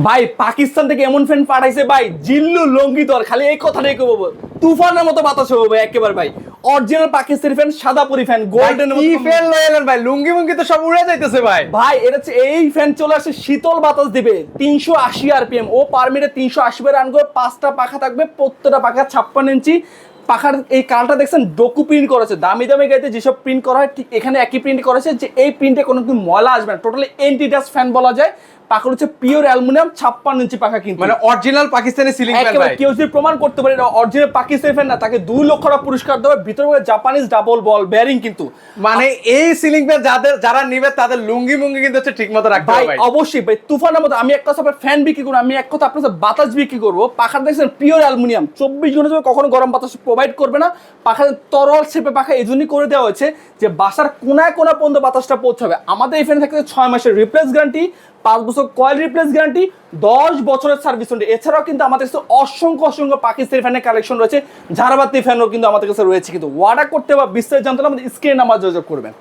ভাই পাকিস্তান থেকে এমন ফ্যান পাঠাইছে ভাই, জিল্লু লঙ্গিতর, খালি এই কথাটাই কইবো, তুফানের মতো বাতাস হবে ভাই একেবারে ভাই। অরিজিনাল পাকিস্তানি ফ্যান, সাদা পরি ফ্যান, গোল্ডেন কি ফ্যান লয়ে এলেন ভাই, লুঙ্গি মুঙ্গি তো সব উড়ে যাইতেছে ভাই। ভাই এটা হচ্ছে এই ফ্যান চলে আসে শীতল বাতাস দিবে 380 আরপিএম, ও পার মিনিটে 380 বার রান করে, 5টা পাখা থাকবে, প্রত্যেকটা পাখা 56 ইঞ্চি। পাখার এই কালটা দেখছেন ডোকু প্রিন্ট করেছে, দামি দামি গাড়িতে যেসব প্রিন্ট করা হয় ঠিক এখানে একই প্রিন্ট করেছে, যে এই প্রিন্টে কোনো কিন্তু ময়লা আসবে না, টোটালি এন্টি ডাস্ট ফ্যান বলা যায়। পাখা হচ্ছে পিওর অ্যালুমিনিয়াম, 56 ইঞ্চি পাখা, কিন্তু মানে অরিজিনাল পাকিস্তানি সিলিং ফ্যান একেবারে ভাই। কেউ যদি প্রমাণ করতে পারে এটা অরিজিনাল পাকিস্তানি ফ্যান না, তাকে 2 লক্ষ টাকা পুরস্কার দেবে। ভিতরে জাপানিজ ডাবল বল বেয়ারিং কিন্তু। মানে এই সিলিং ফ্যান যারা নিবে তাদের লুঙ্গি মুঙ্গি কিন্তু হচ্ছে ঠিকমতো রাখতে ভাই হবে ভাই। অবশ্যই ভাই, তুফানের মতো আমি এক কথা আপনার ফ্যান বিক্রি করবো, আমি এক কথা আপনার কাছে বাতাস বিক্রি করবো। পাখার দেখছেন পিওর অ্যালুমিনিয়াম, 24 ঘন্টা ধরে কখনো গরম বাতাস প্রোভাইড করবে না। পাখার তরল শেপে পাখা এই জন্যই করে দেওয়া হয়েছে যে বাসার কোনায় কোনা পর্যন্ত বাতাসটা পৌঁছাবে। আমাদের এই ফ্যান থাকতে 6 মাসের রিপ্লেস গ্যারান্টি, 5 বছর কয়েল রিপ্লেস গ্যারান্টি, 10 বছরের সার্ভিস ওয়ারেন্টি। এছাড়াও কিন্তু আমাদের কাছে অসংখ্য অসংখ্য পাকিস্তানি ফ্যানের কালেকশন রয়েছে, ঝাড়বাতি ফ্যানও কিন্তু আমাদের কাছে রয়েছে। কিন্তু অর্ডার করতে বা বিস্তারিত জানতে হলে আমাদের স্ক্রিনে নাম্বার যোগাযোগ করবেন।